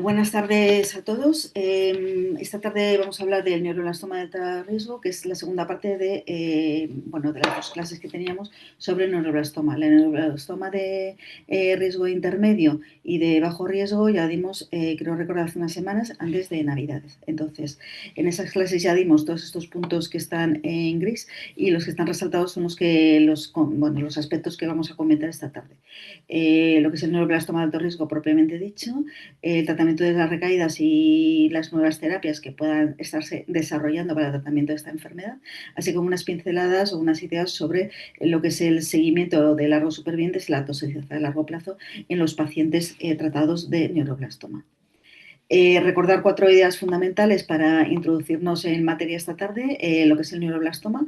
Buenas tardes a todos. Esta tarde vamos a hablar del neuroblastoma de alto riesgo, que es la segunda parte de las dos clases que teníamos sobre el neuroblastoma. El neuroblastoma de riesgo intermedio y de bajo riesgo ya dimos, creo recordar, hace unas semanas antes de Navidades. Entonces, en esas clases ya dimos todos estos puntos que están en gris y los que están resaltados son los aspectos que vamos a comentar esta tarde. Lo que es el neuroblastoma de alto riesgo propiamente dicho, el tratamiento de las recaídas y las nuevas terapias que puedan estarse desarrollando para el tratamiento de esta enfermedad, así como unas pinceladas o unas ideas sobre lo que es el seguimiento de largos supervivientes y la toxicidad a largo plazo en los pacientes tratados de neuroblastoma. Recordar cuatro ideas fundamentales para introducirnos en materia esta tarde, lo que es el neuroblastoma.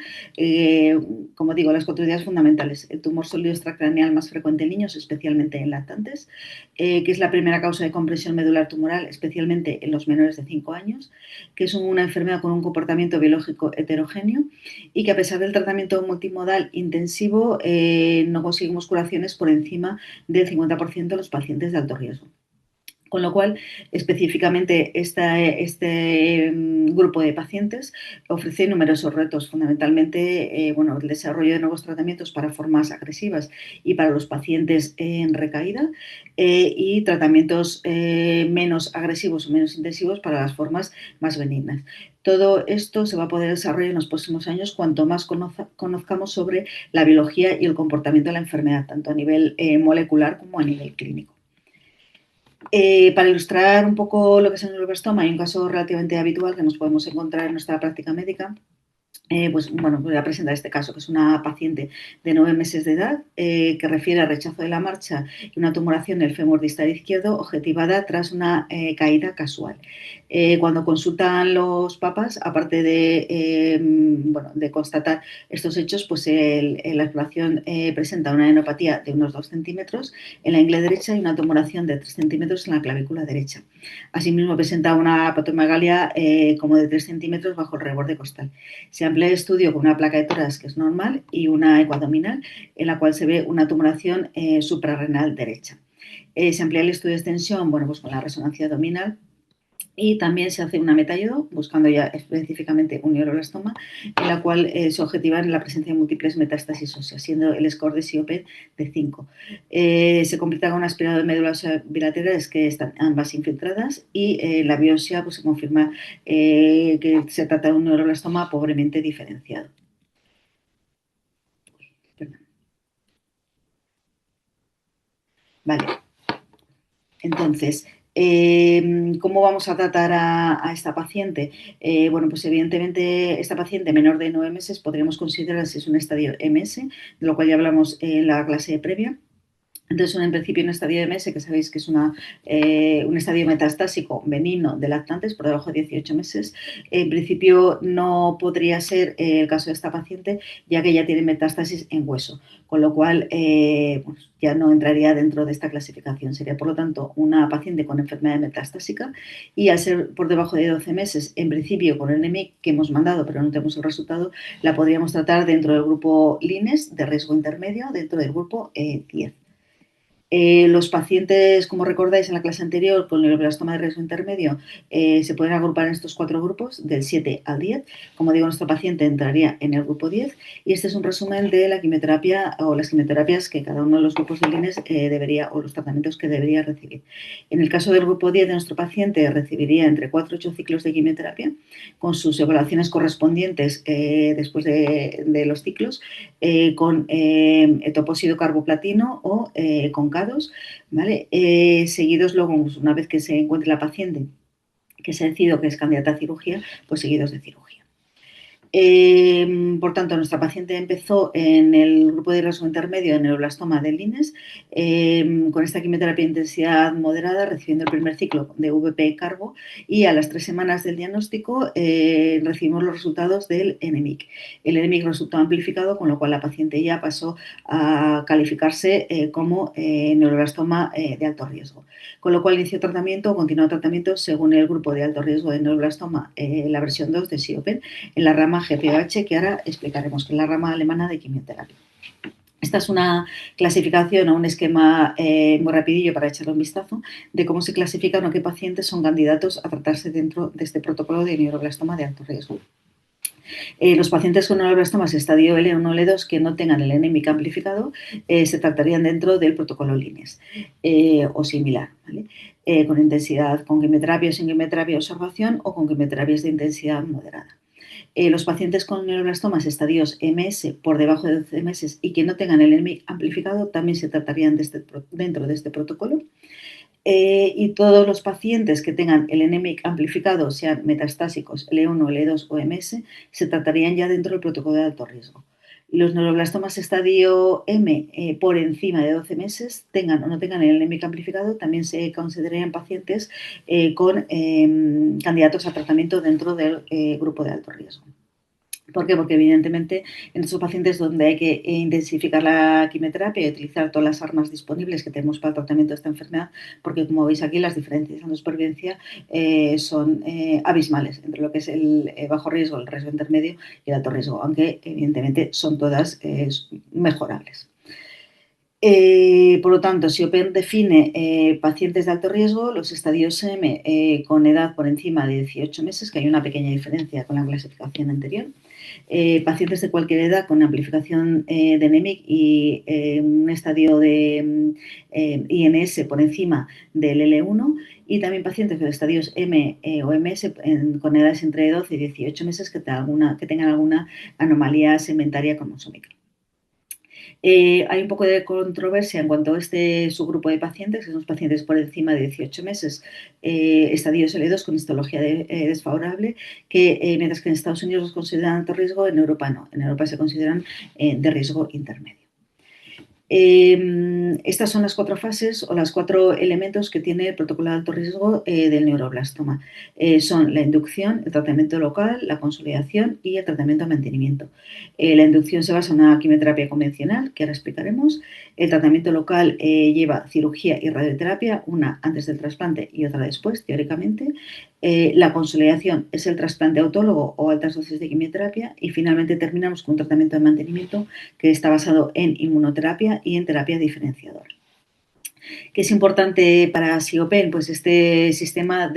Como digo, las cuatro ideas fundamentales. El tumor sólido extracraneal más frecuente en niños, especialmente en lactantes, que es la primera causa de compresión medular tumoral, especialmente en los menores de 5 años, que es una enfermedad con un comportamiento biológico heterogéneo y que a pesar del tratamiento multimodal intensivo no conseguimos curaciones por encima del 50% de los pacientes de alto riesgo. Con lo cual, específicamente, este grupo de pacientes ofrece numerosos retos, fundamentalmente el desarrollo de nuevos tratamientos para formas agresivas y para los pacientes en recaída y tratamientos menos agresivos o menos intensivos para las formas más benignas. Todo esto se va a poder desarrollar en los próximos años cuanto más conozcamos sobre la biología y el comportamiento de la enfermedad, tanto a nivel molecular como a nivel clínico. Para ilustrar un poco lo que es el neuroblastoma, hay un caso relativamente habitual que nos podemos encontrar en nuestra práctica médica. Voy a presentar este caso, que es una paciente de 9 meses de edad que refiere a rechazo de la marcha y una tumoración del fémur distal izquierdo objetivada tras una caída casual. Cuando consultan los papas, aparte de constatar estos hechos, pues la exploración presenta una adenopatía de unos 2 centímetros en la ingle derecha y una tumoración de 3 centímetros en la clavícula derecha. Asimismo, presenta una patomegalia como de 3 centímetros bajo el reborde costal. Se amplía el estudio con una placa de tórax que es normal y una ecoabdominal en la cual se ve una tumoración suprarrenal derecha. Se amplía el estudio de extensión con la resonancia abdominal y también se hace una metayodo buscando ya específicamente un neuroblastoma en la cual se objetiva en la presencia de múltiples metástasis óseas, siendo el score de SIOPED de 5. Se completa con una aspirado de médulas bilaterales que están ambas infiltradas y la biopsia se confirma que se trata de un neuroblastoma pobremente diferenciado. Vale, entonces, ¿cómo vamos a tratar a esta paciente? Pues evidentemente esta paciente menor de 9 meses podríamos considerar si es un estadio MS, de lo cual ya hablamos en la clase previa. Entonces, en principio, un estadio de MS, que sabéis que es un estadio metastásico benigno de lactantes por debajo de 18 meses, en principio no podría ser el caso de esta paciente, ya que ya tiene metástasis en hueso, con lo cual ya no entraría dentro de esta clasificación. Sería, por lo tanto, una paciente con enfermedad metastásica y al ser por debajo de 12 meses, en principio con el NMIC que hemos mandado, pero no tenemos el resultado, la podríamos tratar dentro del grupo LINES de riesgo intermedio, dentro del grupo 10. Los pacientes, como recordáis en la clase anterior, con neuroblastoma de riesgo intermedio, se pueden agrupar en estos 4 grupos, del 7 al 10. Como digo, nuestro paciente entraría en el grupo 10 y este es un resumen de la quimioterapia o las quimioterapias que cada uno de los grupos de LINES debería, o los tratamientos que debería recibir. En el caso del grupo 10 de nuestro paciente, recibiría entre 4 y 8 ciclos de quimioterapia con sus evaluaciones correspondientes después de los ciclos, con etoposído carboplatino o con CADOS, ¿vale? Seguidos luego, pues, una vez que se encuentre la paciente que se ha decidido que es candidata a cirugía, pues seguidos de cirugía. Por tanto, nuestra paciente empezó en el grupo de riesgo intermedio de neuroblastoma del LINES con esta quimioterapia de intensidad moderada, recibiendo el primer ciclo de VP-carbo y a las 3 semanas del diagnóstico recibimos los resultados del NMIC. El NMIC resultó amplificado, con lo cual la paciente ya pasó a calificarse como neuroblastoma de alto riesgo. Con lo cual inició tratamiento o continuó tratamiento según el grupo de alto riesgo de neuroblastoma, la versión 2 de SIOPEN, en la rama GPOH, que ahora explicaremos, que es la rama alemana de quimioterapia. Esta es una clasificación o un esquema muy rapidillo para echarle un vistazo de cómo se clasifican o qué pacientes son candidatos a tratarse dentro de este protocolo de neuroblastoma de alto riesgo. Los pacientes con neuroblastomas estadio L1 o L2 que no tengan el NMIC amplificado se tratarían dentro del protocolo LINES o similar, ¿vale? Con intensidad, con quimioterapia o sin quimioterapia observación o con quimioterapias de intensidad moderada. Los pacientes con neuroblastomas estadios MS por debajo de 12 meses y que no tengan el NMIC amplificado también se tratarían dentro de este protocolo. Y todos los pacientes que tengan el NMIC amplificado, sean metastásicos, L1, L2 o MS, se tratarían ya dentro del protocolo de alto riesgo. Los neuroblastomas estadio M por encima de 12 meses, tengan o no tengan el NMIC amplificado, también se considerarían pacientes con candidatos a tratamiento dentro del grupo de alto riesgo. ¿Por qué? Porque evidentemente en estos pacientes donde hay que intensificar la quimioterapia y utilizar todas las armas disponibles que tenemos para el tratamiento de esta enfermedad, porque como veis aquí las diferencias en la supervivencia son abismales entre lo que es el bajo riesgo, el riesgo intermedio y el alto riesgo, aunque evidentemente son todas mejorables. Por lo tanto, SIOPEN define pacientes de alto riesgo, los estadios M con edad por encima de 18 meses, que hay una pequeña diferencia con la clasificación anterior. Pacientes de cualquier edad con amplificación de NEMIC y un estadio de INS por encima del L1 y también pacientes de estadios M o MS con edades entre 12 y 18 meses que tengan alguna anomalía segmentaria cromosómica. Hay un poco de controversia en cuanto a este subgrupo de pacientes, que son los pacientes por encima de 18 meses, estadios L2 con histología desfavorable, que mientras que en Estados Unidos los consideran alto riesgo, en Europa no. En Europa se consideran de riesgo intermedio. Estas son las 4 fases o los 4 elementos que tiene el protocolo de alto riesgo del neuroblastoma. Son la inducción, el tratamiento local, la consolidación y el tratamiento de mantenimiento. La inducción se basa en una quimioterapia convencional, que ahora explicaremos. El tratamiento local lleva cirugía y radioterapia, una antes del trasplante y otra después, teóricamente. La consolidación es el trasplante autólogo o altas dosis de quimioterapia y finalmente terminamos con un tratamiento de mantenimiento que está basado en inmunoterapia y en terapia diferenciadora. ¿Qué es importante para SIOPEN? Pues este sistema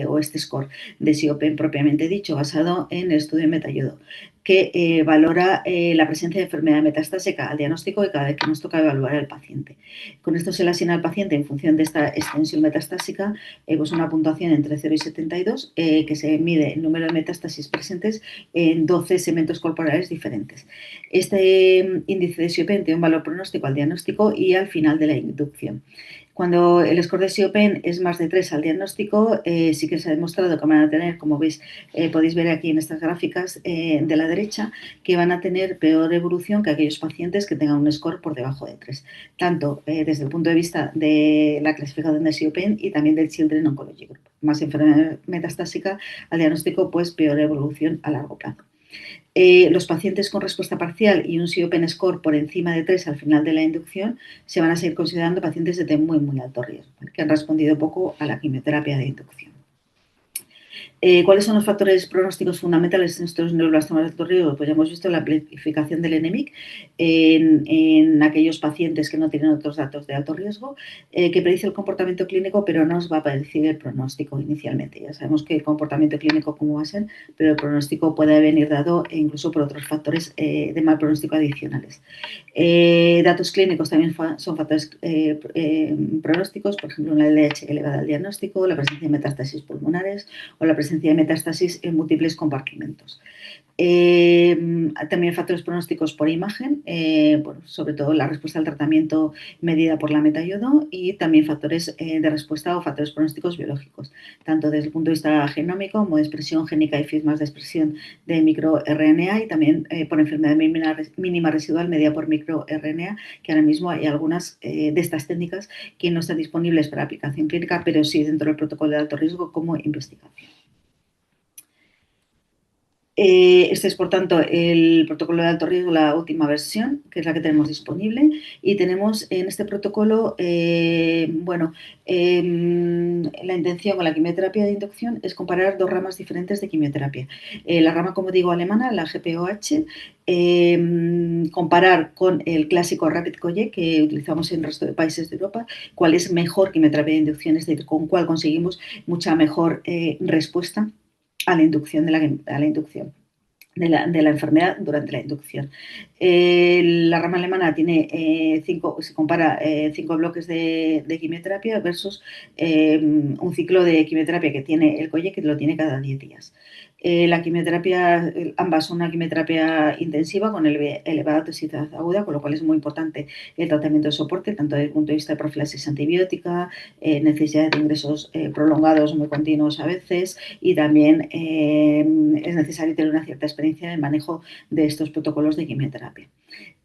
o este score de SIOPEN propiamente dicho, basado en el estudio de Metayodo, que valora la presencia de enfermedad metastásica al diagnóstico y cada vez que nos toca evaluar al paciente. Con esto se le asigna al paciente en función de esta extensión metastásica pues una puntuación entre 0 y 72 que se mide el número de metástasis presentes en 12 segmentos corporales diferentes. Este índice de SIOPEN tiene un valor pronóstico al diagnóstico y al final de la inducción. Cuando el score de SIOPEN es más de 3 al diagnóstico, sí que se ha demostrado que van a tener, como veis, podéis ver aquí en estas gráficas de la derecha, que van a tener peor evolución que aquellos pacientes que tengan un score por debajo de 3, tanto desde el punto de vista de la clasificación de SIOPEN y también del Children Oncology Group. Más enfermedad metastásica al diagnóstico, pues peor evolución a largo plazo. Los pacientes con respuesta parcial y un SIOPEN score por encima de 3 al final de la inducción se van a seguir considerando pacientes de muy, muy alto riesgo, que han respondido poco a la quimioterapia de inducción. ¿Cuáles son los factores pronósticos fundamentales en estos neuroblastomas de alto riesgo? Pues ya hemos visto la amplificación del NMIC en aquellos pacientes que no tienen otros datos de alto riesgo, que predice el comportamiento clínico, pero no nos va a predecir el pronóstico inicialmente. Ya sabemos que el comportamiento clínico cómo va a ser, pero el pronóstico puede venir dado incluso por otros factores de mal pronóstico adicionales. Datos clínicos también son factores pronósticos, por ejemplo, una LDH elevada al diagnóstico, la presencia de metástasis pulmonares o la presencia de metástasis en múltiples compartimentos. También factores pronósticos por imagen, sobre todo la respuesta al tratamiento medida por la metayodo y también factores de respuesta o factores pronósticos biológicos, tanto desde el punto de vista genómico como de expresión génica y formas de expresión de microRNA y también por enfermedad mínima residual medida por microRNA, que ahora mismo hay algunas de estas técnicas que no están disponibles para aplicación clínica, pero sí dentro del protocolo de alto riesgo como investigación. Este es, por tanto, el protocolo de alto riesgo, la última versión, que es la que tenemos disponible. Y tenemos en este protocolo, la intención con la quimioterapia de inducción es comparar dos ramas diferentes de quimioterapia. La rama, como digo, alemana, la GPOH, comparar con el clásico Rapid Colle que utilizamos en el resto de países de Europa, cuál es mejor quimioterapia de inducción, es decir, con cuál conseguimos mucha mejor respuesta a la inducción de la enfermedad durante la inducción. La rama alemana tiene se compara 5 bloques de quimioterapia versus un ciclo de quimioterapia que tiene el COLLE, que lo tiene cada 10 días. La quimioterapia, ambas son una quimioterapia intensiva con elevada toxicidad aguda, con lo cual es muy importante el tratamiento de soporte, tanto desde el punto de vista de profilaxis antibiótica, necesidad de ingresos prolongados, muy continuos a veces, y también es necesario tener una cierta experiencia en el manejo de estos protocolos de quimioterapia.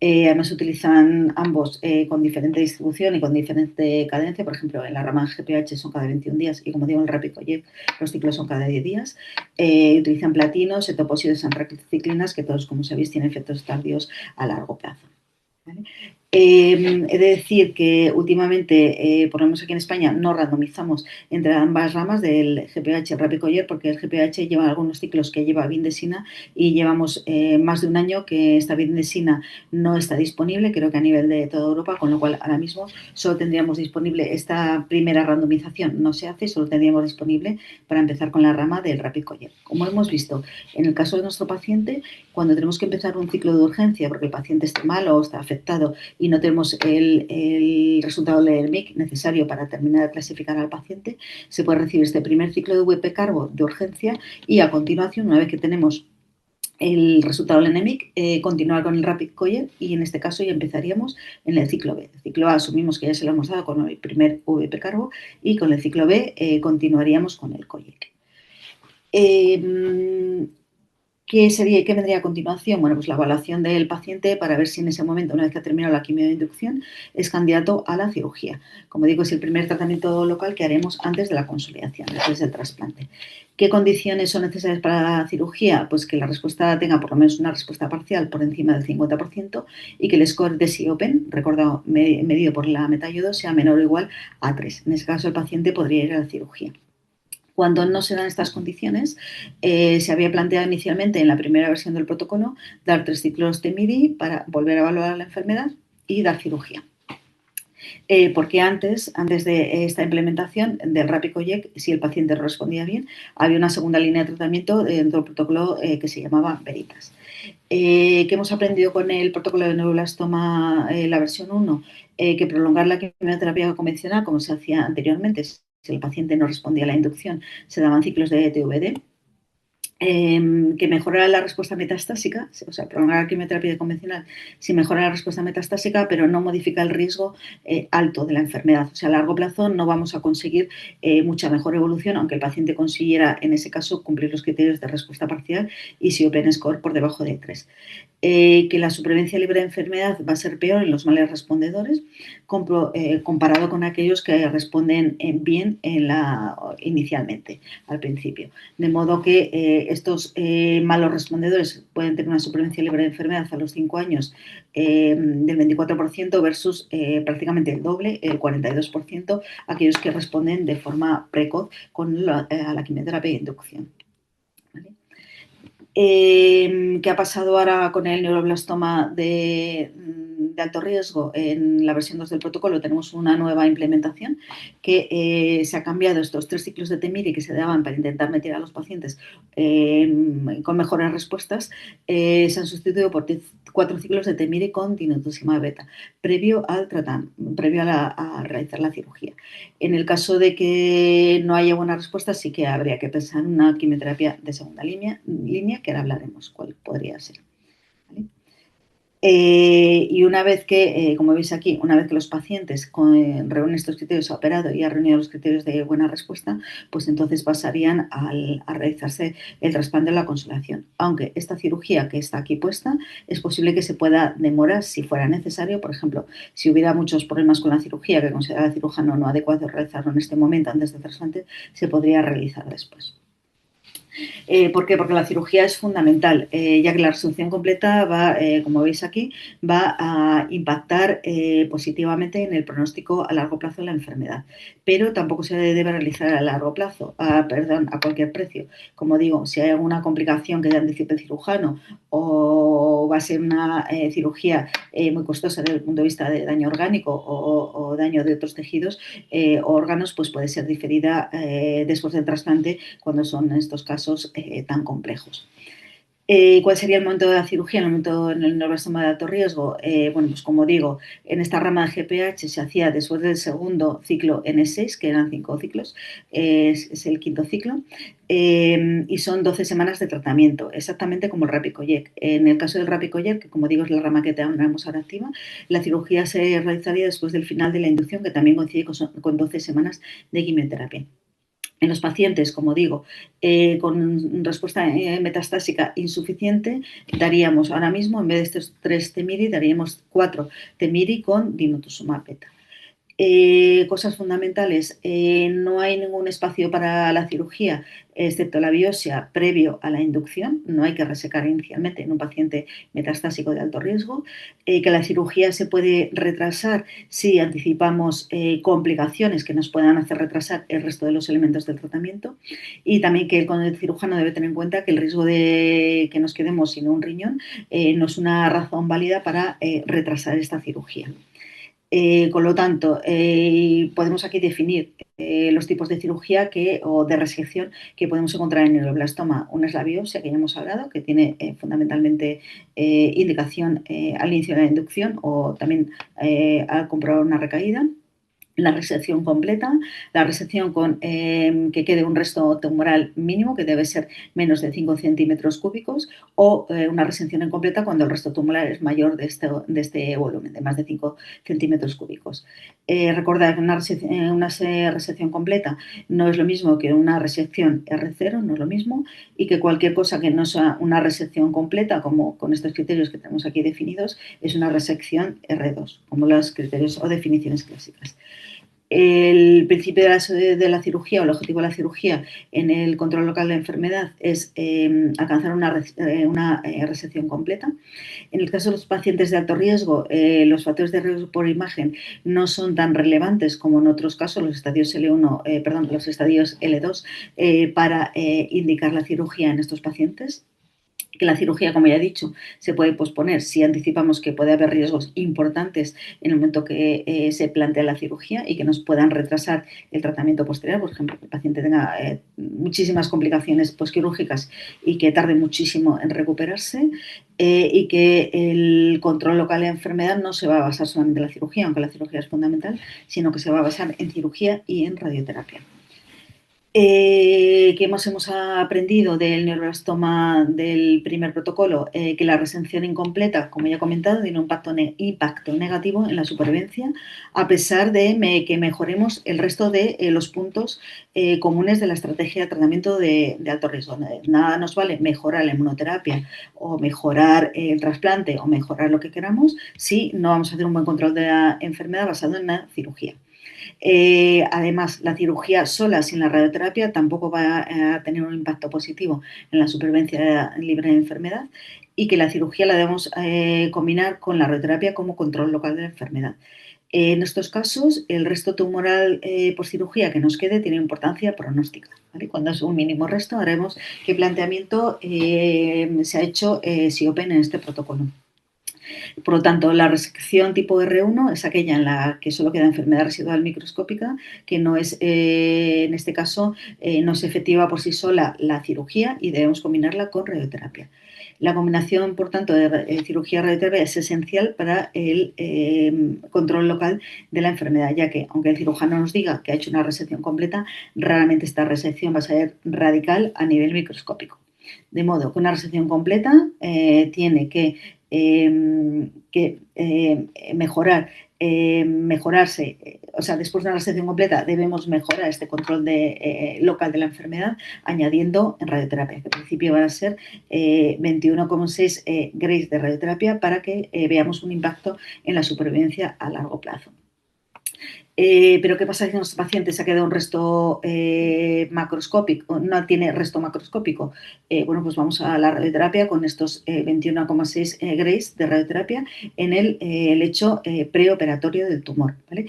Además, se utilizan ambos con diferente distribución y con diferente cadencia. Por ejemplo, en la rama GPH son cada 21 días y, como digo, en el Rapid Colle los ciclos son cada 10 días. Utilizan platinos, etoposídeos, antraciclinas, que todos, como sabéis, tienen efectos tardíos a largo plazo. ¿Vale? He de decir que últimamente, por lo menos aquí en España, no randomizamos entre ambas ramas del GPH y el Rapid Colle, porque el GPH lleva algunos ciclos que lleva vindesina y llevamos más de un año que esta vindesina no está disponible, creo que a nivel de toda Europa, con lo cual ahora mismo solo tendríamos disponible esta primera randomización, no se hace, solo tendríamos disponible para empezar con la rama del Rapid Colle. Como hemos visto, en el caso de nuestro paciente, cuando tenemos que empezar un ciclo de urgencia porque el paciente está malo o está afectado y no tenemos el resultado del ERMIC necesario para terminar de clasificar al paciente, se puede recibir este primer ciclo de VP carbo de urgencia y a continuación, una vez que tenemos el resultado del ENEMIC, continuar con el Rapid Colle y en este caso ya empezaríamos en el ciclo B. El ciclo A asumimos que ya se lo hemos dado con el primer VP carbo y con el ciclo B continuaríamos con el Colle. ¿Qué vendría a continuación? Bueno, pues la evaluación del paciente para ver si en ese momento, una vez que ha terminado la quimio de inducción, es candidato a la cirugía. Como digo, es el primer tratamiento local que haremos antes de la consolidación, después del trasplante. ¿Qué condiciones son necesarias para la cirugía? Pues que la respuesta tenga por lo menos una respuesta parcial por encima del 50% y que el score de SIOPEN, recordado, medido por la metayodo, sea menor o igual a 3. En ese caso, el paciente podría ir a la cirugía. Cuando no se dan estas condiciones, se había planteado inicialmente en la primera versión del protocolo dar 3 ciclos de MIDI para volver a evaluar la enfermedad y dar cirugía. Porque antes de esta implementación del Rapid Colle, si el paciente respondía bien, había una segunda línea de tratamiento dentro del protocolo que se llamaba Veritas. ¿Qué hemos aprendido con el protocolo de neuroblastoma, la versión 1? Que prolongar la quimioterapia convencional, como se hacía anteriormente, si el paciente no respondía a la inducción, se daban ciclos de TVD. Que mejora la respuesta metastásica, o sea, prolongar la quimioterapia convencional si mejora la respuesta metastásica, pero no modifica el riesgo alto de la enfermedad. O sea, a largo plazo no vamos a conseguir mucha mejor evolución, aunque el paciente consiguiera, en ese caso, cumplir los criterios de respuesta parcial y si Open Score por debajo de 3. Que la supervivencia libre de enfermedad va a ser peor en los males respondedores comparado con aquellos que responden bien inicialmente, al principio. De modo que estos malos respondedores pueden tener una supervivencia libre de enfermedad a los 5 años del 24% versus prácticamente el doble, el 42%, aquellos que responden de forma precoz a la quimioterapia de inducción. ¿Vale? ¿Qué ha pasado ahora con el neuroblastoma de alto riesgo? En la versión 2 del protocolo tenemos una nueva implementación que se ha cambiado estos 3 ciclos de TEMIRI que se daban para intentar meter a los pacientes con mejores respuestas, se han sustituido por 4 ciclos de TEMIRI con dinutuximab beta, previo a realizar la cirugía. En el caso de que no haya buena respuesta, sí que habría que pensar en una quimioterapia de segunda línea que ahora hablaremos cuál podría ser. ¿Vale? Y una vez que, como veis aquí, una vez que los pacientes reúnen estos criterios, ha operado y ha reunido los criterios de buena respuesta, pues entonces pasarían a realizarse el trasplante o la consolación. Aunque esta cirugía que está aquí puesta, es posible que se pueda demorar si fuera necesario. Por ejemplo, si hubiera muchos problemas con la cirugía que considera el cirujano no adecuado realizarlo en este momento antes del trasplante, se podría realizar después. ¿Por qué? Porque la cirugía es fundamental, ya que la resolución completa va, como veis aquí, va a impactar positivamente en el pronóstico a largo plazo de la enfermedad, pero tampoco se debe realizar a largo plazo, perdón, a cualquier precio. Como digo, si hay alguna complicación que anticipe el cirujano o va a ser una cirugía muy costosa desde el punto de vista de daño orgánico o daño de otros tejidos o órganos, pues puede ser diferida después del trasplante cuando son estos casos tan complejos. ¿Cuál sería el momento de la cirugía? En el momento en el neuroblastoma de alto riesgo, bueno, pues como digo, en esta rama de GPH se hacía después del segundo ciclo N6, que eran 5 ciclos, es el quinto ciclo, y son 12 semanas de tratamiento, exactamente como el Rapicoyec. En el caso del Rapicoyec, que como digo es la rama que tenemos ahora encima, la cirugía se realizaría después del final de la inducción, que también coincide con 12 semanas de quimioterapia. En los pacientes, como digo, con respuesta metastásica insuficiente, daríamos ahora mismo, en vez de estos 3 Temiri, daríamos 4 Temiri con dinutusumab beta. Cosas fundamentales, no hay ningún espacio para la cirugía, excepto la biopsia previo a la inducción, no hay que resecar inicialmente en un paciente metastásico de alto riesgo, que la cirugía se puede retrasar si anticipamos complicaciones que nos puedan hacer retrasar el resto de los elementos del tratamiento, y también que el cirujano debe tener en cuenta que el riesgo de que nos quedemos sin un riñón no es una razón válida para retrasar esta cirugía. Con lo tanto, podemos aquí definir los tipos de cirugía o de resección que podemos encontrar en el neuroblastoma. Una es la biopsia, que ya hemos hablado, que tiene fundamentalmente indicación al inicio de la inducción o también al comprobar una recaída. La resección completa, la resección con que quede un resto tumoral mínimo, que debe ser menos de 5 centímetros cúbicos, o una resección incompleta cuando el resto tumoral es mayor de este volumen, de más de 5 centímetros cúbicos. Recordad que una resección completa no es lo mismo que una resección R0, no es lo mismo, y que cualquier cosa que no sea una resección completa, como con estos criterios que tenemos aquí definidos, es una resección R2, como los criterios o definiciones clásicas. El principio de la cirugía o el objetivo de la cirugía en el control local de la enfermedad es alcanzar una resección completa. En el caso de los pacientes de alto riesgo, los factores de riesgo por imagen no son tan relevantes como en otros casos, los estadios los estadios L2, para indicar la cirugía en estos pacientes. Que la cirugía, como ya he dicho, se puede posponer si anticipamos que puede haber riesgos importantes en el momento que se plantea la cirugía y que nos puedan retrasar el tratamiento posterior. Por ejemplo, que el paciente tenga muchísimas complicaciones posquirúrgicas y que tarde muchísimo en recuperarse, y que el control local de la enfermedad no se va a basar solamente en la cirugía, aunque la cirugía es fundamental, sino que se va a basar en cirugía y en radioterapia. ¿Qué hemos aprendido del neuroblastoma del primer protocolo? Que la resección incompleta, como ya he comentado, tiene un impacto negativo en la supervivencia, a pesar de que mejoremos el resto de los puntos comunes de la estrategia de tratamiento de alto riesgo. Nada nos vale mejorar la inmunoterapia o mejorar el trasplante o mejorar lo que queramos si no vamos a hacer un buen control de la enfermedad basado en la cirugía. Además, la cirugía sola sin la radioterapia tampoco va a tener un impacto positivo en la supervivencia libre de enfermedad, y que la cirugía la debemos combinar con la radioterapia como control local de la enfermedad. En estos casos, el resto tumoral por cirugía que nos quede tiene importancia pronóstica. ¿Vale? Cuando es un mínimo resto, haremos qué planteamiento se ha hecho SIOPEN en este protocolo. Por lo tanto, la resección tipo R1 es aquella en la que solo queda enfermedad residual microscópica, que no es, en este caso, no es efectiva por sí sola la cirugía y debemos combinarla con radioterapia. La combinación, por tanto, de cirugía y radioterapia es esencial para el control local de la enfermedad, ya que, aunque el cirujano nos diga que ha hecho una resección completa, raramente esta resección va a ser radical a nivel microscópico. De modo que una resección completa tiene que mejorarse, o sea, después de una resección completa debemos mejorar este control local de la enfermedad añadiendo en radioterapia, que al principio van a ser 21,6 grays de radioterapia para que veamos un impacto en la supervivencia a largo plazo. Pero ¿qué pasa si nuestro paciente se ha quedado un resto macroscópico, no tiene resto macroscópico? Bueno, pues vamos a la radioterapia con estos 21,6 Grays de radioterapia en el lecho preoperatorio del tumor. ¿Vale?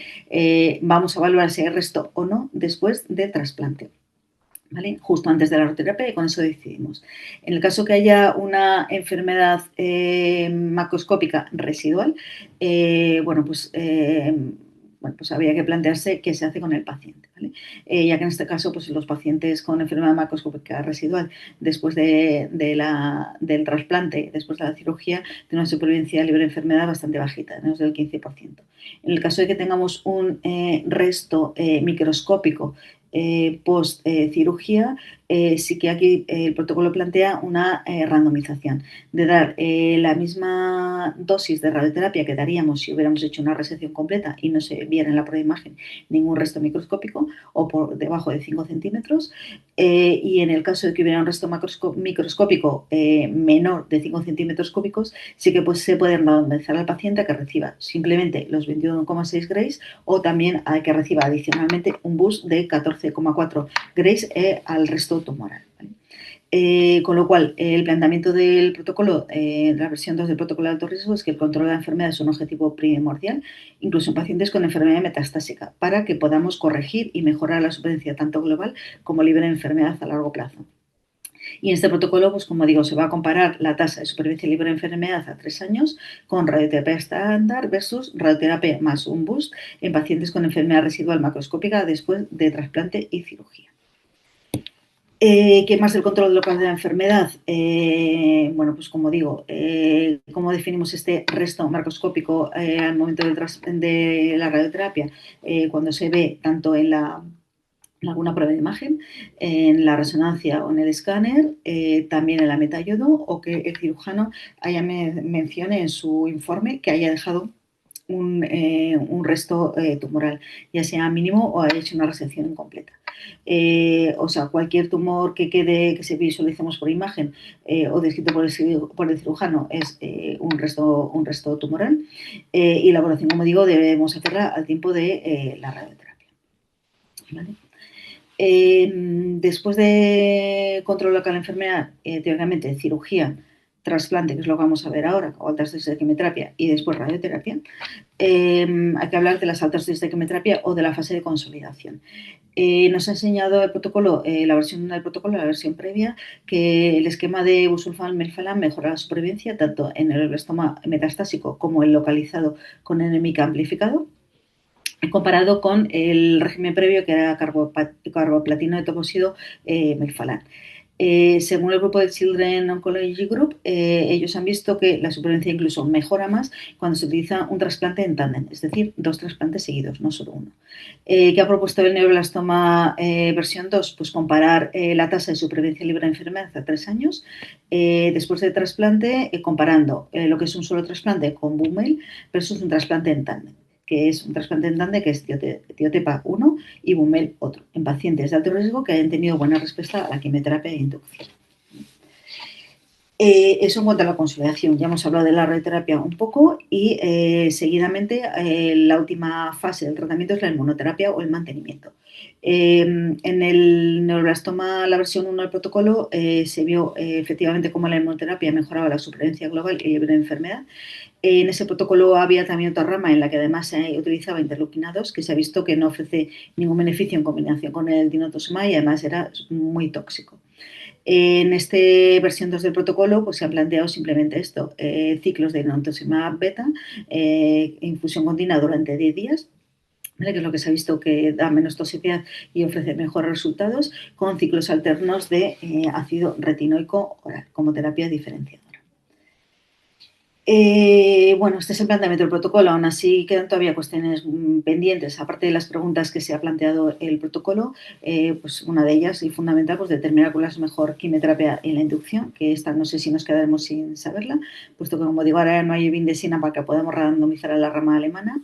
Vamos a evaluar si hay resto o no después de trasplante. ¿Vale? Justo antes de la radioterapia y con eso decidimos. En el caso que haya una enfermedad macroscópica residual, bueno, pues habría que plantearse qué se hace con el paciente, ¿vale? Ya que en este caso, pues los pacientes con enfermedad macroscópica residual, después del trasplante, después de la cirugía, tienen una supervivencia libre de enfermedad bastante bajita, menos del 15%. En el caso de que tengamos un resto microscópico post cirugía, sí que aquí el protocolo plantea una randomización de dar la misma dosis de radioterapia que daríamos si hubiéramos hecho una resección completa y no se viera en la prueba de imagen ningún resto microscópico o por debajo de 5 centímetros. Y en el caso de que hubiera un resto microscópico menor de 5 centímetros cúbicos, sí que pues, se puede randomizar al paciente a que reciba simplemente los 21,6 Grays o también a que reciba adicionalmente un boost de 14,4 Grays al resto tumoral. ¿Vale? Con lo cual, el planteamiento del protocolo, la versión 2 del protocolo de alto riesgo, es que el control de la enfermedad es un objetivo primordial, incluso en pacientes con enfermedad metastásica, para que podamos corregir y mejorar la supervivencia tanto global como libre de enfermedad a largo plazo. Y en este protocolo, pues como digo, se va a comparar la tasa de supervivencia libre de enfermedad a 3 años con radioterapia estándar versus radioterapia más un boost en pacientes con enfermedad residual macroscópica después de trasplante y cirugía. ¿Qué más del control local de la enfermedad? Bueno, pues como digo, ¿cómo definimos este resto macroscópico al momento de la radioterapia? Cuando se ve tanto en alguna prueba de imagen, en la resonancia o en el escáner, también en la metayodo, o que el cirujano mencione en su informe que haya dejado un resto tumoral, ya sea mínimo o haya hecho una resección incompleta. O sea, cualquier tumor que quede, que se visualicemos por imagen o descrito por el cirujano es un resto tumoral y la evaluación, como digo, debemos hacerla al tiempo de la radioterapia. ¿Vale? Después de control local de la enfermedad, teóricamente cirugía, trasplante, que es lo que vamos a ver ahora, o altas dosis de quimioterapia y después radioterapia, hay que hablar de las altas dosis de quimioterapia o de la fase de consolidación. Nos ha enseñado el protocolo, la versión del protocolo, la versión previa, que el esquema de busulfan melphalan mejora la supervivencia tanto en el glioblastoma metastásico como el localizado con enemica amplificado, comparado con el régimen previo que era carboplatino de topoxido melphalan. Según el grupo de Children Oncology Group, ellos han visto que la supervivencia incluso mejora más cuando se utiliza un trasplante en tándem, es decir, 2 trasplantes seguidos, no solo uno. ¿Qué ha propuesto el neuroblastoma versión 2? Pues comparar la tasa de supervivencia libre de enfermedad a 3 años después del trasplante, comparando lo que es un solo trasplante con Bummel versus un trasplante en tándem, que es un trasplante en tándem que es Tiotepa 1 y Bummel otro, en pacientes de alto riesgo que hayan tenido buena respuesta a la quimioterapia e inducción. Eso en cuanto a la consolidación. Ya hemos hablado de la radioterapia un poco y seguidamente la última fase del tratamiento es la inmunoterapia o el mantenimiento. En el neuroblastoma, la versión 1 del protocolo, se vio efectivamente cómo la inmunoterapia mejoraba la supervivencia global y libre de enfermedad. En ese protocolo había también otra rama en la que además se utilizaba interleuquina 2, que se ha visto que no ofrece ningún beneficio en combinación con el dinutuximab y además era muy tóxico. En esta versión 2 del protocolo pues, se han planteado simplemente esto, ciclos de dinutuximab beta, infusión continua durante 10 días, ¿vale? Que es lo que se ha visto que da menos toxicidad y ofrece mejores resultados, con ciclos alternos de ácido retinoico oral como terapia diferenciadora. Bueno, este es el planteamiento del protocolo, aún así quedan todavía cuestiones pendientes, aparte de las preguntas que se ha planteado el protocolo, pues una de ellas y fundamental, pues determinar cuál es mejor quimioterapia en la inducción, que esta no sé si nos quedaremos sin saberla, puesto que como digo ahora no hay bindesina para que podamos randomizar a la rama alemana.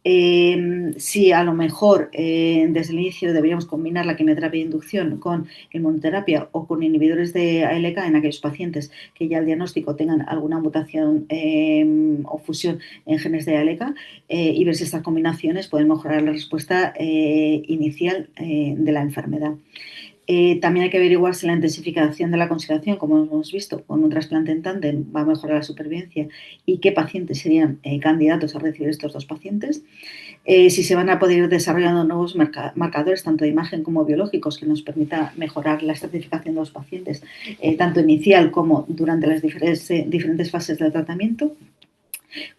Si a lo mejor desde el inicio deberíamos combinar la quimioterapia de inducción con inmunoterapia o con inhibidores de ALK en aquellos pacientes que ya el diagnóstico tengan alguna mutación o fusión en genes de ALK y ver si estas combinaciones pueden mejorar la respuesta inicial de la enfermedad. También hay que averiguar si la intensificación de la consideración, como hemos visto, con un trasplante en tándem va a mejorar la supervivencia y qué pacientes serían candidatos a recibir estos dos pacientes. Si se van a poder ir desarrollando nuevos marcadores, tanto de imagen como biológicos, que nos permita mejorar la estratificación de los pacientes, tanto inicial como durante las diferentes fases del tratamiento.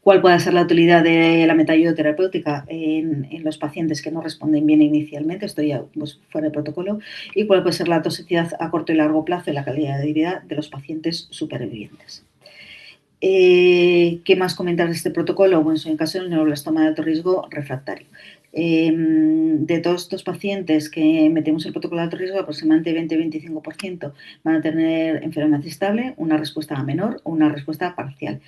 ¿Cuál puede ser la utilidad de la metayodoterapéutica en los pacientes que no responden bien inicialmente? Esto ya pues, fuera de protocolo. ¿Y cuál puede ser la toxicidad a corto y largo plazo y la calidad de vida de los pacientes supervivientes? ¿Qué más comentar de este protocolo? Bueno, en el caso del neuroblastoma de alto riesgo refractario. De todos estos pacientes que metemos el protocolo de alto riesgo, aproximadamente 20-25% van a tener enfermedad estable, una respuesta menor o una respuesta parcial.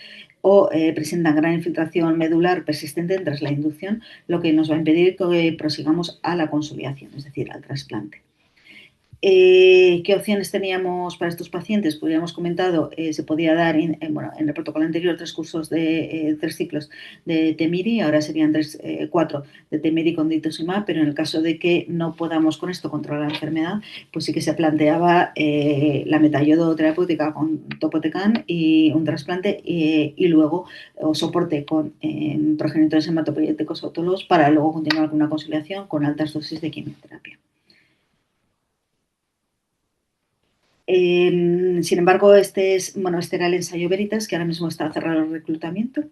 O presentan gran infiltración medular persistente tras la inducción, lo que nos va a impedir que prosigamos a la consolidación, es decir, al trasplante. ¿Qué opciones teníamos para estos pacientes? Pues ya hemos comentado, se podía dar en el protocolo anterior 3 ciclos de Temiri, ahora serían 4 de Temiri con Dituzumab, pero en el caso de que no podamos con esto controlar la enfermedad, pues sí que se planteaba la metayodo terapéutica con topotecan y un trasplante y luego soporte con progenitores hematopoietéticos autólogos para luego continuar con una consolidación con altas dosis de quimioterapia. Sin embargo, este era el ensayo Veritas, que ahora mismo está cerrado el reclutamiento.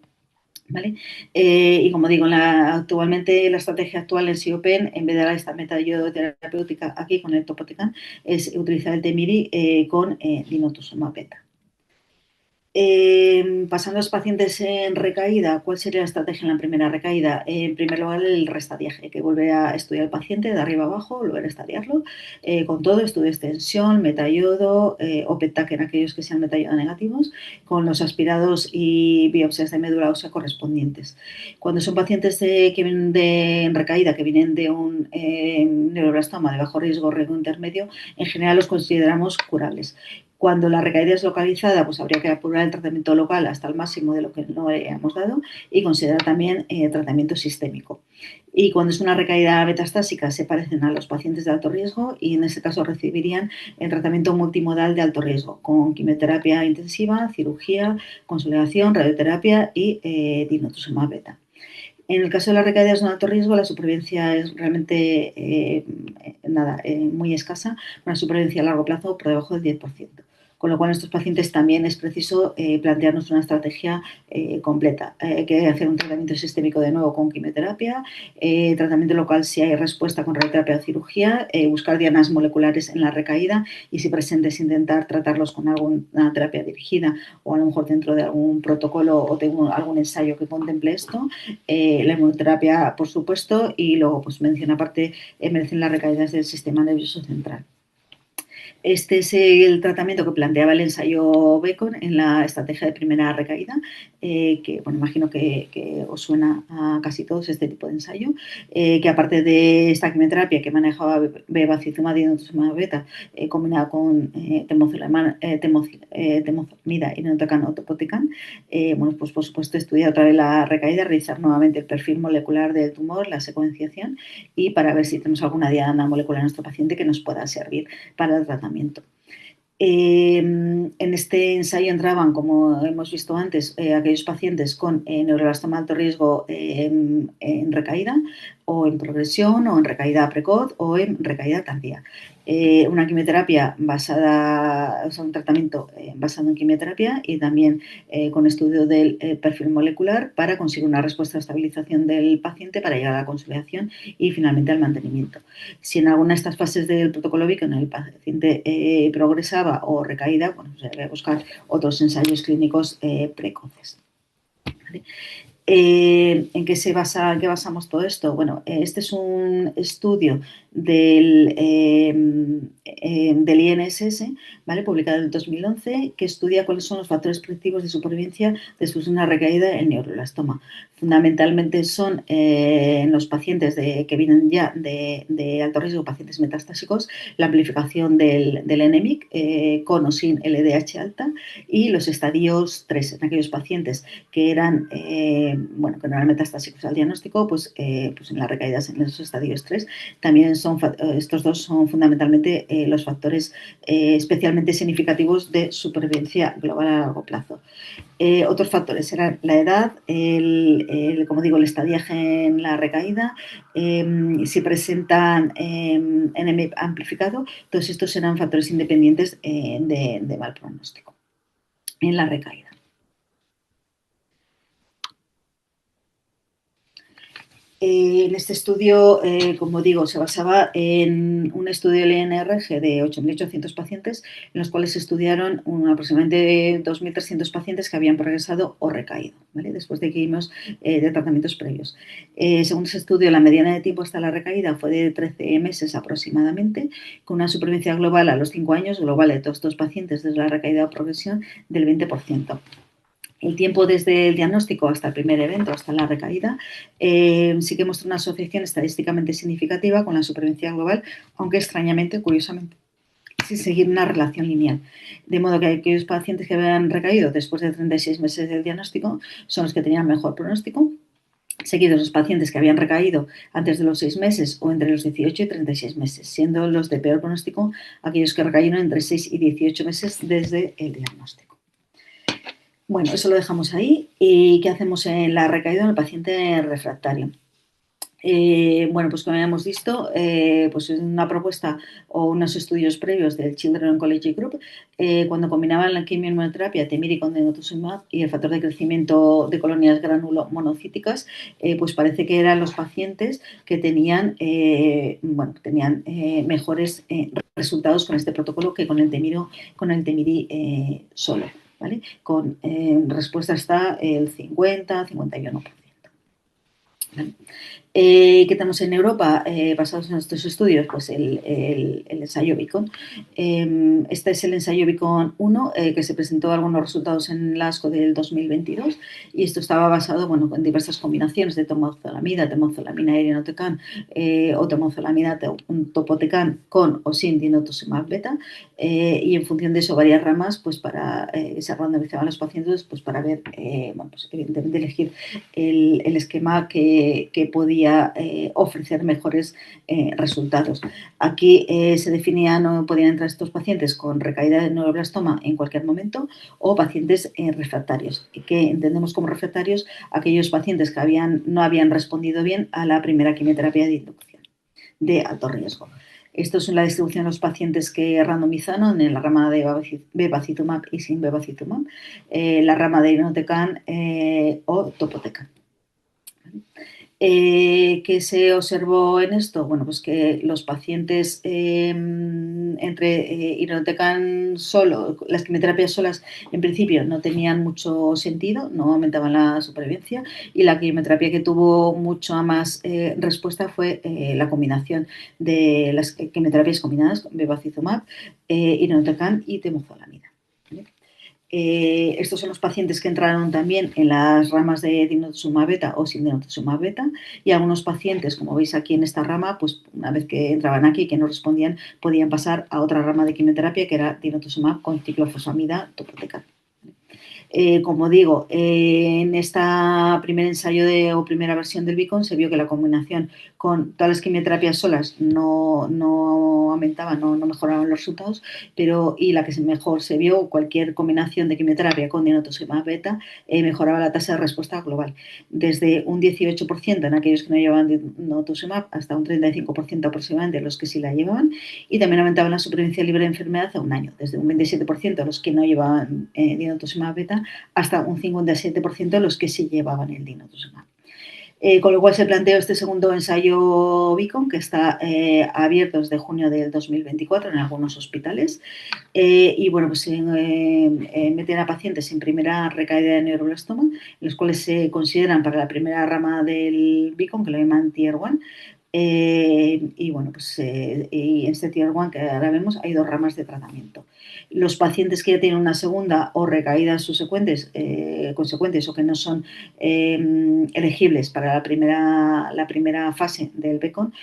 ¿Vale? Y como digo, actualmente la estrategia actual en SIOPEN, en vez de esta metayodoterapéutica aquí con el topotecan, es utilizar el Temiri con dinutuximab beta. Pasando a los pacientes en recaída, ¿cuál sería la estrategia en la primera recaída? En primer lugar, el restadiaje, que volver a estudiar al paciente de arriba abajo, volver a estadiarlo, con todo, estudio de extensión, metayodo o PET-TAC en aquellos que sean metayodo negativos, con los aspirados y biopsias de médula ósea correspondientes. Cuando son pacientes que vienen en recaída, que vienen de un neuroblastoma de bajo riesgo, riesgo intermedio, en general los consideramos curables. Cuando la recaída es localizada, pues habría que apurar el tratamiento local hasta el máximo de lo que no hemos dado y considerar también tratamiento sistémico. Y cuando es una recaída metastásica, se parecen a los pacientes de alto riesgo y en este caso recibirían el tratamiento multimodal de alto riesgo, con quimioterapia intensiva, cirugía, consolidación, radioterapia y dinutuximab beta. En el caso de las recaídas de alto riesgo, la supervivencia es realmente muy escasa, una supervivencia a largo plazo por debajo del 10%. Con lo cual, en estos pacientes también es preciso plantearnos una estrategia completa. Hay que hacer un tratamiento sistémico de nuevo con quimioterapia, tratamiento local si hay respuesta con radioterapia o cirugía, buscar dianas moleculares en la recaída y si presentes intentar tratarlos con alguna terapia dirigida o a lo mejor dentro de algún protocolo o de algún ensayo que contemple esto. La inmunoterapia, por supuesto, y luego, pues menciona aparte, merecen las recaídas del sistema nervioso central. Este es el tratamiento que planteaba el ensayo Bacon en la estrategia de primera recaída, que bueno, imagino que os suena a casi todos este tipo de ensayo, que aparte de esta quimioterapia que manejaba bevacizumab y dinutuximab beta, combinada con temozolomida y nirinotecan o topotecan, bueno, pues por supuesto estudiar otra vez la recaída, revisar nuevamente el perfil molecular del tumor, la secuenciación y para ver si tenemos alguna diana molecular en nuestro paciente que nos pueda servir para el tratamiento. En este ensayo entraban, como hemos visto antes, aquellos pacientes con neuroblastoma de alto riesgo en recaída o en progresión o en recaída precoz o en recaída tardía. Una quimioterapia basada, o sea, un tratamiento basado en quimioterapia y también con estudio del perfil molecular para conseguir una respuesta de estabilización del paciente para llegar a la consolidación y finalmente al mantenimiento. Si en alguna de estas fases del protocolo Beacon el paciente progresaba o recaída, bueno, se debe buscar otros ensayos clínicos precoces. ¿Vale? ¿En qué en qué basamos todo esto? Bueno, este es un estudio del INSS, ¿vale? Publicado en el 2011, que estudia cuáles son los factores predictivos de supervivencia después de una recaída en neuroblastoma. fundamentalmente son en los pacientes que vienen ya de alto riesgo, pacientes metastásicos, la amplificación del NMIC con o sin LDH alta, y los estadios 3 en aquellos pacientes que eran, que no eran metastásicos al diagnóstico, pues en las recaídas en esos estadios 3 también estos dos son fundamentalmente los factores especialmente significativos de supervivencia global a largo plazo. Otros factores eran la edad, como digo, el estadiaje en la recaída, si presentan NM amplificado, todos estos eran factores independientes de mal pronóstico en la recaída. En este estudio, como digo, se basaba en un estudio del INRG de 8.800 pacientes, en los cuales se estudiaron aproximadamente 2.300 pacientes que habían progresado o recaído, ¿vale? Después de quimios de tratamientos previos. Según ese estudio, la mediana de tiempo hasta la recaída fue de 13 meses aproximadamente, con una supervivencia global a los 5 años, global de todos estos pacientes desde la recaída o progresión, del 20%. El tiempo desde el diagnóstico hasta el primer evento, hasta la recaída, sí que muestra una asociación estadísticamente significativa con la supervivencia global, aunque extrañamente, curiosamente, sin seguir una relación lineal. De modo que aquellos pacientes que habían recaído después de 36 meses del diagnóstico son los que tenían mejor pronóstico, seguidos los pacientes que habían recaído antes de los 6 meses o entre los 18 y 36 meses, siendo los de peor pronóstico aquellos que recayeron entre 6 y 18 meses desde el diagnóstico. Bueno, eso lo dejamos ahí. ¿Y qué hacemos en la recaída en el paciente refractario? Pues como habíamos visto, pues es una propuesta o unos estudios previos del Children Oncology Group, cuando combinaban la quimioinmunoterapia, Temiri con denosumab y el factor de crecimiento de colonias gránulo monocíticas, pues parece que eran los pacientes que tenían mejores resultados con este protocolo que con el Temiri solo. ¿Vale? Con respuesta hasta el 50-51%. ¿Vale? ¿Qué tenemos en Europa basados en estos estudios? Pues el ensayo Beacon. Este es el ensayo Beacon 1 que se presentó algunos resultados en la ASCO del 2022, y esto estaba basado en diversas combinaciones de temozolomida, temozolamina irinotecan o temozolamida topotecan con o sin dinutuximab beta, y en función de eso varias ramas pues para se randomizaban los pacientes pues para ver, evidentemente elegir el esquema que podía ofrecer mejores resultados. Aquí se definía, no podían entrar estos pacientes con recaída de neuroblastoma en cualquier momento o pacientes refractarios, que entendemos como refractarios aquellos pacientes que no habían respondido bien a la primera quimioterapia de inducción de alto riesgo. Esto es la distribución de los pacientes que randomizaron en la rama de bevacizumab y sin bevacizumab, la rama de irinotecan o topotecan. ¿Qué se observó en esto? Bueno, pues que los pacientes entre irinotecan solo, las quimioterapias solas en principio no tenían mucho sentido, no aumentaban la supervivencia, y la quimioterapia que tuvo mucho más respuesta fue la combinación de las quimioterapias combinadas con bevacizumab, irinotecan y temozolamida. ¿Vale? Estos son los pacientes que entraron también en las ramas de dinutuximab beta o sin dinutuximab beta, y algunos pacientes, como veis aquí en esta rama, pues una vez que entraban aquí y que no respondían, podían pasar a otra rama de quimioterapia que era dinutuximab con ciclofosfamida topotecan. Como digo, en esta primer ensayo o primera versión del Beacon se vio que la combinación con todas las quimioterapias solas no aumentaban, no mejoraban los resultados, y la que mejor se vio, cualquier combinación de quimioterapia con dinutuximab beta, mejoraba la tasa de respuesta global, desde un 18% en aquellos que no llevaban dinutuximab hasta un 35% aproximadamente en los que sí la llevaban, y también aumentaba la supervivencia libre de enfermedad a un año, desde un 27% a los que no llevaban dinutuximab beta hasta un 57% los que sí llevaban el dinutuximab. Con lo cual se planteó este segundo ensayo Beacon, que está abierto desde junio del 2024 en algunos hospitales, y pues se meten a pacientes en primera recaída de neuroblastoma, los cuales se consideran para la primera rama del Beacon, que lo llaman Tier 1, Y bueno, pues y en este Tier 1 que ahora vemos hay dos ramas de tratamiento. Los pacientes que ya tienen una segunda o recaídas subsecuentes, consecuentes o que no son elegibles para la primera fase del BECON,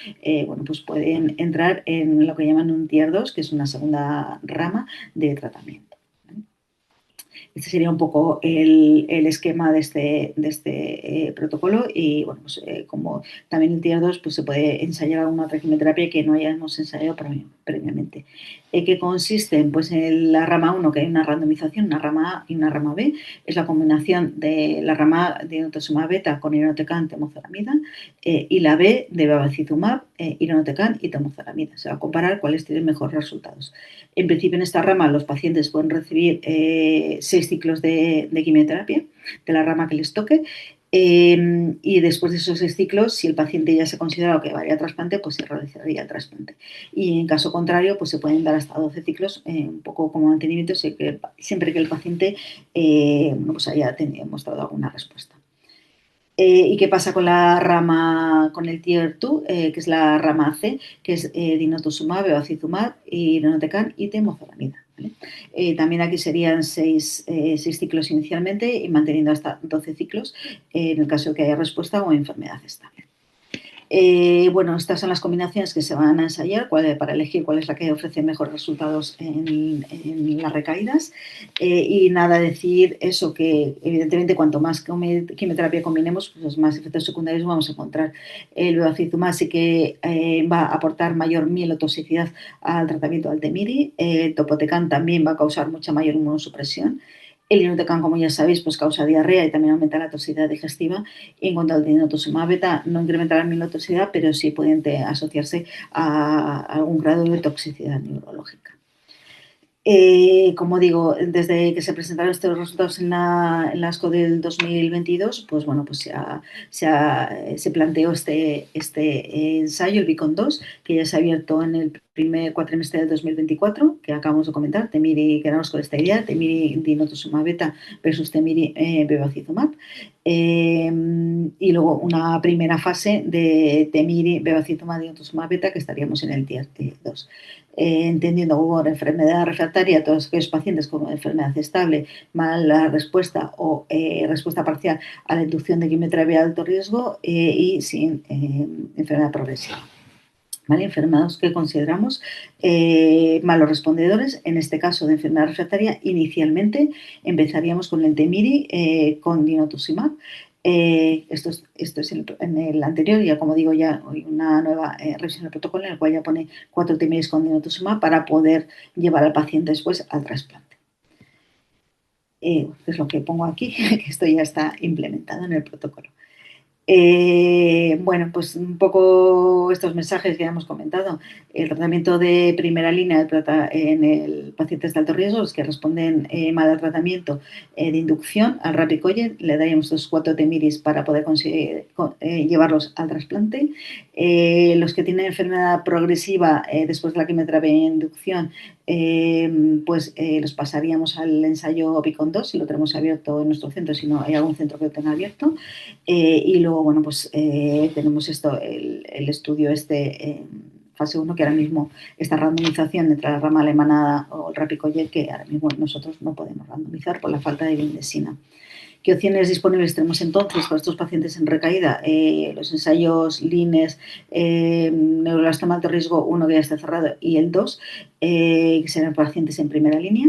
bueno, pues pueden entrar en lo que llaman un Tier 2, que es una segunda rama de tratamiento. Este sería un poco el esquema de este protocolo y, bueno, pues, como también el Tier 2, pues se puede ensayar alguna otra quimioterapia que no hayamos ensayado previamente. ¿Qué consisten? Pues en la rama 1, que hay una randomización, una rama A y una rama B, es la combinación de la rama A de inotuzumab beta con irinotecan, temozolomida, y la B de bevacizumab, irinotecan y temozolomida. Se va a comparar cuáles tienen mejores resultados. En principio, en esta rama los pacientes pueden recibir 6 ciclos de quimioterapia de la rama que les toque, y después de esos 6 ciclos, si el paciente ya se ha considerado que varía a trasplante, pues se realizaría el trasplante. Y en caso contrario, pues se pueden dar hasta 12 ciclos, un poco como mantenimiento, siempre que el paciente pues haya mostrado alguna respuesta. ¿Y qué pasa con la rama, con el Tier 2, que es la rama C, que es dinutuximab, bevacizumab, irinotecan y temozolomida? ¿Vale? También aquí serían 6 ciclos inicialmente y manteniendo hasta 12 ciclos en el caso de que haya respuesta o enfermedad estable. Bueno, estas son las combinaciones que se van a ensayar para elegir cuál es la que ofrece mejores resultados en las recaídas. Y nada, decir eso, que evidentemente cuanto más quimioterapia combinemos, pues más efectos secundarios vamos a encontrar. El bevacizumab sí que va a aportar mayor mielotoxicidad al tratamiento del TEMIRI. El topotecan también va a causar mucha mayor inmunosupresión. El irinotecan, como ya sabéis, pues causa diarrea y también aumenta la toxicidad digestiva. Y en cuanto al dinutuximab beta, no incrementa la mielotoxicidad, pero sí pueden asociarse a algún grado de toxicidad neurológica. Como digo, desde que se presentaron estos resultados en la ASCO del 2022, pues bueno, pues se planteó este ensayo, el BECON 2, que ya se ha abierto en el primer cuatrimestre del 2024, que acabamos de comentar, TEMIRI, quedamos con esta idea, TEMIRI dinutuximab beta versus TEMIRI bevacizumab. Y luego una primera fase de TEMIRI, bevacizumab, dinutuximab beta, que estaríamos en el Tier 2. Entendiendo por enfermedad refractaria todos aquellos pacientes con enfermedad estable, mala respuesta o respuesta parcial a la inducción de quimioterapia de alto riesgo y sin enfermedad progresiva. ¿Vale? Enfermedades que consideramos malos respondedores, en este caso de enfermedad refractaria, inicialmente empezaríamos con el TEMIRI con dinutuximab. Esto es en el anterior, ya como digo, ya hay una nueva revisión del protocolo en el cual ya pone 4 TEMIRIs con dinutuximab para poder llevar al paciente después al trasplante. Es lo que pongo aquí, que esto ya está implementado en el protocolo. Bueno, pues un poco estos mensajes que ya hemos comentado. El tratamiento de primera línea en el pacientes de alto riesgo, los que responden mal al tratamiento de inducción al Rapicoyen, le daríamos estos 4 TEMIRIs para poder conseguir llevarlos al trasplante. Los que tienen enfermedad progresiva después de la quimioterapia de inducción, pues los pasaríamos al ensayo BECON 2 si lo tenemos abierto en nuestro centro, si no hay algún centro que lo tenga abierto. Y luego, bueno, pues tenemos el estudio fase 1, que ahora mismo esta randomización entre la rama alemana o el Rapicoyen, que ahora mismo nosotros no podemos randomizar por la falta de bendesina. ¿Qué opciones disponibles tenemos entonces para estos pacientes en recaída? Los ensayos LINES, neuroblastoma alto riesgo 1 que ya está cerrado y el 2, que serán pacientes en primera línea.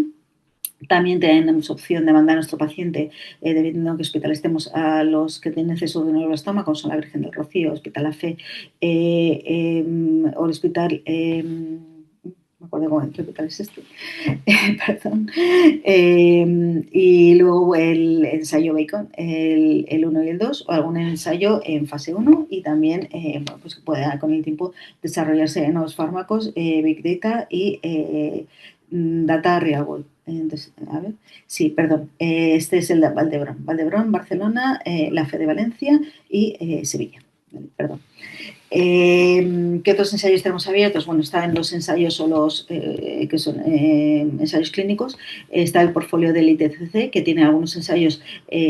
También tenemos opción de mandar a nuestro paciente, dependiendo de qué hospital estemos, a los que tienen cesur de neuroblastoma, como son la Virgen del Rocío, Hospital La Fe, o el hospital, me acuerdo qué hospital es este, perdón. Y luego el ensayo BECON, el 1 y el 2, o algún ensayo en fase 1 y también bueno, pues que pueda con el tiempo desarrollarse nuevos fármacos, Big Data y Data Real World. Entonces, a ver, sí, perdón, este es el de Valdebrón, Barcelona, la Fe de Valencia y Sevilla, perdón. ¿Qué otros ensayos tenemos abiertos? Bueno, están los ensayos o los que son ensayos clínicos. Está el portfolio del ITCC, que tiene algunos ensayos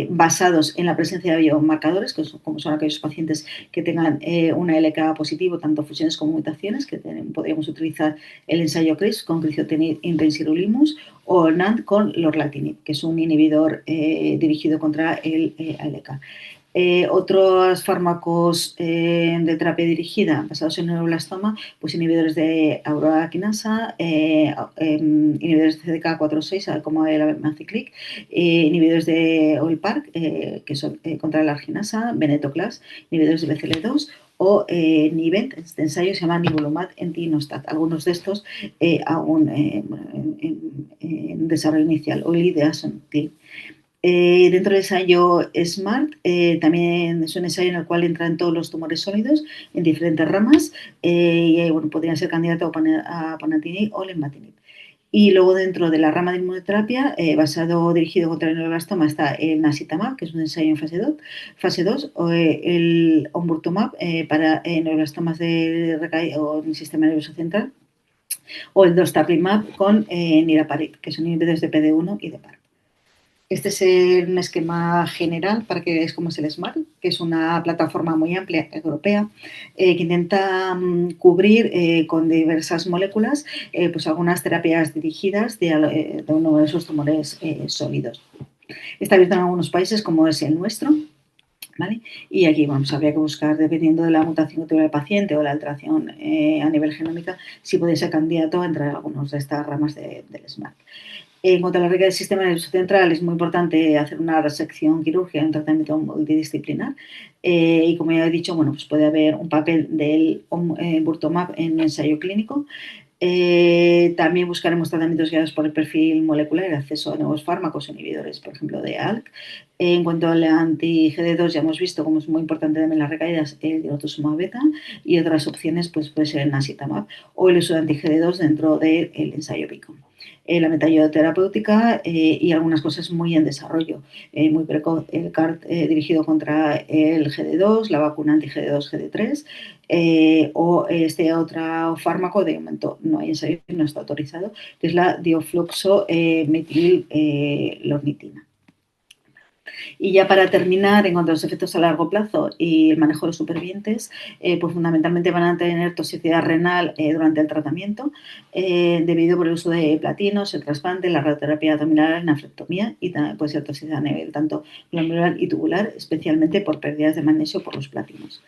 basados en la presencia de biomarcadores, que son, como son aquellos pacientes que tengan una LK positivo, tanto fusiones como mutaciones, que podríamos utilizar el ensayo CRISP con criciotenib intrasirolimus o NAND con lorlatinib, que es un inhibidor dirigido contra el ALK. Otros fármacos de terapia dirigida basados en neuroblastoma, pues inhibidores de aurora quinasa, inhibidores de CDK4/6, como el abemaciclib, inhibidores de OIL-PARC, que son contra la arginasa, venetoclax, inhibidores de BCL2 o Nivent. Este ensayo se llama nivolumab entinostat. Algunos de estos aún en desarrollo inicial, o ideason. Dentro del ensayo SMART, también es un ensayo en el cual entran todos los tumores sólidos en diferentes ramas y bueno, podrían ser candidatos a ponatinib o lenvatinib. Y luego dentro de la rama de inmunoterapia, dirigido contra el neuroblastoma, está el nasitamab, que es un ensayo en fase 2 o el omburtamab para neuroblastomas o en el sistema nervioso central, o el dostarlimab con niraparib, que son inhibidores de PD-1 y de PARP. Este es un esquema general para que veáis cómo es el SMART, que es una plataforma muy amplia europea que intenta cubrir con diversas moléculas pues algunas terapias dirigidas de uno de esos tumores sólidos. Está abierto en algunos países como es el nuestro. ¿Vale? Y aquí habría que buscar, dependiendo de la mutación que tuviera el paciente o la alteración a nivel genómica, si puede ser candidato a entrar en algunas de estas ramas del SMART. En cuanto a la regla del sistema nervioso central, es muy importante hacer una resección quirúrgica en un tratamiento multidisciplinar. Y como ya he dicho, bueno, pues puede haber un papel del omburtamab en ensayo clínico. También buscaremos tratamientos guiados por el perfil molecular, el acceso a nuevos fármacos inhibidores, por ejemplo, de ALK. En cuanto al anti-GD2, ya hemos visto cómo es muy importante también las recaídas el dirotasumab beta, y otras opciones pues puede ser el nasitamab o el uso de anti-GD2 dentro del ensayo PICO. La metayoterapéutica y algunas cosas muy en desarrollo, muy precoz, el CAR dirigido contra el GD2, la vacuna anti-GD2 GD3 o este otro fármaco, de momento no hay ensayo, no está autorizado, que es la diofluxometilornitina. Y ya para terminar, en cuanto a los efectos a largo plazo y el manejo de los supervivientes, pues fundamentalmente van a tener toxicidad renal durante el tratamiento, debido por el uso de platinos, el trasplante, la radioterapia abdominal, la nefrectomía, y también puede ser toxicidad a nivel tanto glomerular y tubular, especialmente por pérdidas de magnesio por los platinos.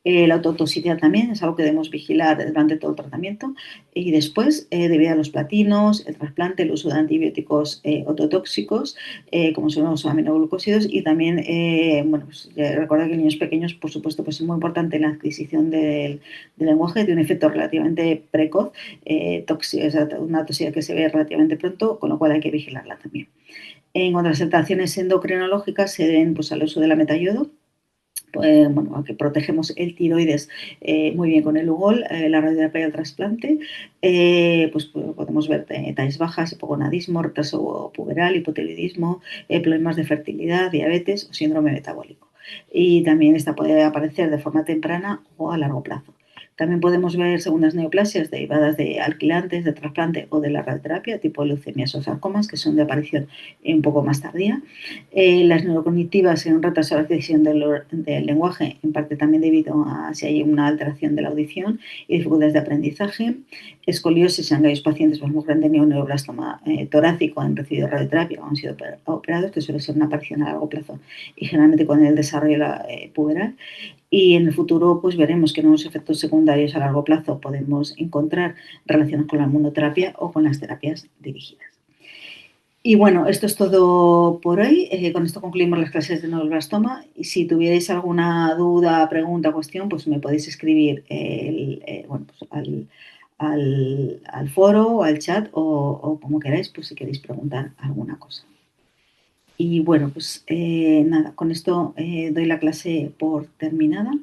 La autotoxicidad también es algo que debemos vigilar durante todo el tratamiento y después, debido a los platinos, el trasplante, el uso de antibióticos ototóxicos, como son los aminoglucósidos, y también, bueno, pues, recordad que en niños pequeños, por supuesto, pues es muy importante la adquisición del lenguaje, de un efecto relativamente precoz, una toxicidad que se ve relativamente pronto, con lo cual hay que vigilarla también. En cuanto a las alteraciones endocrinológicas, se deben pues, al uso de la metayodo. Bueno, aunque protegemos el tiroides muy bien con el Lugol, la radioterapia y el trasplante, pues podemos ver tallas bajas, hipogonadismo, retraso puberal, hipotiroidismo, problemas de fertilidad, diabetes o síndrome metabólico. Y también esta puede aparecer de forma temprana o a largo plazo. También podemos ver segundas neoplasias derivadas de alquilantes, de trasplante o de la radioterapia, tipo leucemias o sarcomas, que son de aparición un poco más tardía. Las neurocognitivas en un retraso de la adquisición del lenguaje, en parte también debido a si hay una alteración de la audición y dificultades de aprendizaje. Escoliosis en aquellos pacientes con muy grande neuroblastoma torácico han recibido radioterapia o han sido operados, que suele ser una aparición a largo plazo y generalmente con el desarrollo puberal. Y en el futuro pues veremos que nuevos efectos secundarios a largo plazo podemos encontrar relacionados con la inmunoterapia o con las terapias dirigidas. Y bueno, esto es todo por hoy. Con esto concluimos las clases de neuroblastoma. Y si tuvierais alguna duda, pregunta, cuestión, pues me podéis escribir bueno, pues al foro o al chat o como queráis, pues si queréis preguntar alguna cosa. Y bueno, pues nada, con esto doy la clase por terminada.